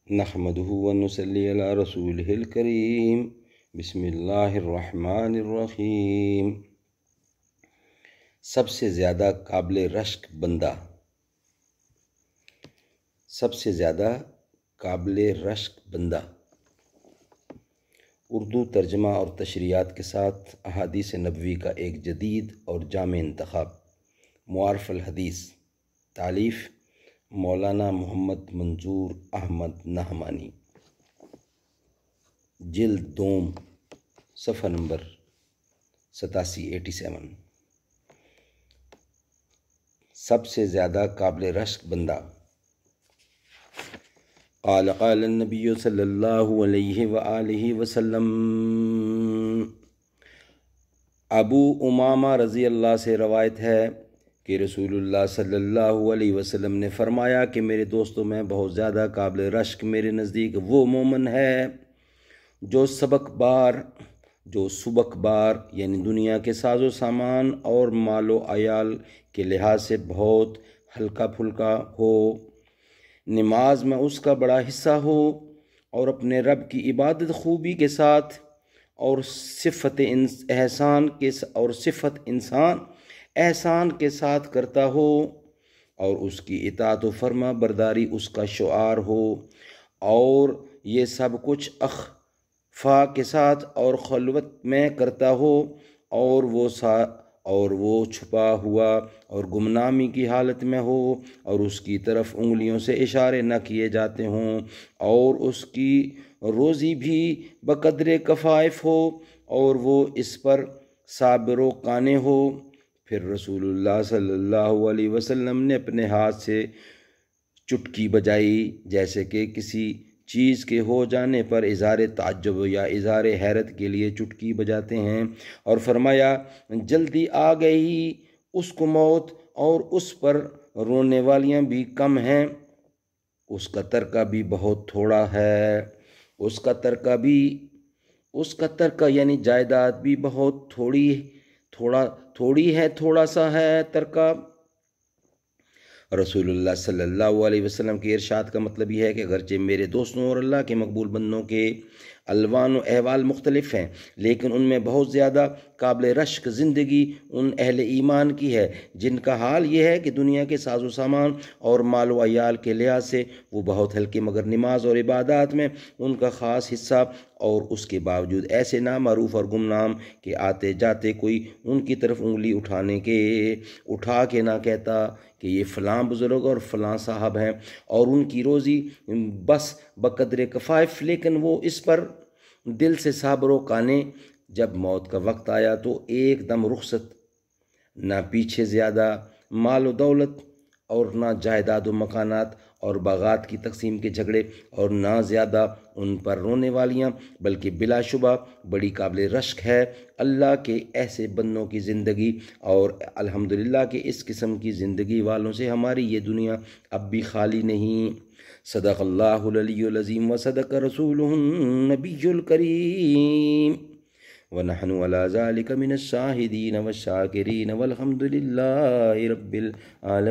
नहमदुहु व नुसल्ली अला रसूलिहिल करीम। बिस्मिल्लाहिर रहमानिर रहीम। सबसे ज़्यादा काबिल रश्क बंदा, सबसे ज़्यादा काबिल रश्क बंदा। उर्दू तर्जमा और तशरीहात के साथ अहादीस नबवी का एक जदीद और जाम इंतखाब। मुआरफ़ अल हदीस, तालीफ़ मौलाना मोहम्मद मंजूर अहमद नहमानी, जिल्द दोम, सफ़ा नंबर 87। सबसे ज़्यादा काबिल रश्क बंदा। क़ाल क़ाल नबी सल्लल्लाहु अलैहि व आलिहि वसल्लम। अबू उमामा रज़ी अल्लाह से रवायत है कि रसूलुल्लाह सल्लल्लाहु अलैहि वसल्लम ने फ़रमाया कि मेरे दोस्तों में बहुत ज़्यादा काबिल रश्क मेरे नज़दीक वो मोमिन है जो सुबकबार यानी दुनिया के साजो सामान और मालो अयाल के लिहाज से बहुत हल्का फुल्का हो, नमाज में उसका बड़ा हिस्सा हो और अपने रब की इबादत खूबी के साथ और सिफ़त एहसान के साथ करता हो और उसकी इताअत व फरमा बरदारी उसका शुआर हो, और ये सब कुछ अख़फ़ा के साथ और खलवत में करता हो, और वो छुपा हुआ और गुमनामी की हालत में हो, और उसकी तरफ उंगलियों से इशारे न किए जाते हों, और उसकी रोज़ी भी बक़द्रे कफ़ाइफ हो, और वो इस पर साबिर काने हो। फिर रसूलुल्लाह सल्लल्लाहु अलैहि वसल्लम ने अपने हाथ से चुटकी बजाई, जैसे कि किसी चीज़ के हो जाने पर इज़हार ताज्जुब या इज़हार हैरत के लिए चुटकी बजाते हैं, और फरमाया, जल्दी आ गई उसको मौत और उस पर रोने वालियाँ भी कम हैं, उसका तरका भी बहुत थोड़ा है, उसका तरका यानी जायदाद भी बहुत थोड़ा सा है तरका। रसूलुल्लाह सल्लल्लाहु अलैहि वसल्लम के इरशाद का मतलब यह है कि अगरचे मेरे दोस्तों और अल्लाह के मकबूल बंदों के अलवान व अहवाल मुख्तलिफ हैं, लेकिन उनमें बहुत ज़्यादा काबिल रश्क ज़िंदगी उन अहले ईमान की है जिनका हाल यह है कि दुनिया के साजो सामान और माल व अयाल के लिहाज से वो बहुत हल्के, मगर नमाज और इबादत में उनका ख़ास हिस्सा, और उसके बावजूद ऐसे नामारूफ और गुमनाम कि आते जाते कोई उनकी तरफ उंगली उठा के ना कहता कि ये फ़लाँ बुज़ुर्ग और फ़लाँ साहब हैं, और उनकी रोज़ी बस बक़द्रे कफ़ाइफ, लेकिन वो इस पर दिल से साबिर काने। जब मौत का वक्त आया तो एकदम रुखसत, ना पीछे ज़्यादा माल व दौलत और ना जायदाद व मकानात और बागात की तकसीम के झगड़े, और ना ज़्यादा उन पर रोने वालियाँ, बल्कि बिलाशुबा बड़ी काबिल रश्क है अल्लाह के ऐसे बंदों की ज़िंदगी। और अल्हम्दुलिल्लाह कि इस किस्म की ज़िंदगी वालों से हमारी ये दुनिया अब भी खाली नहीं। सदक़ल्लाहुल अलीयुल अज़ीम व सदक़ रसूलुहुन नबियुल करीम व नहनु अला ज़ालिका मिनश शाहिदीन व शाकिरीन वल्हम्दुलिल्लाहि रब्बिल आलमीन।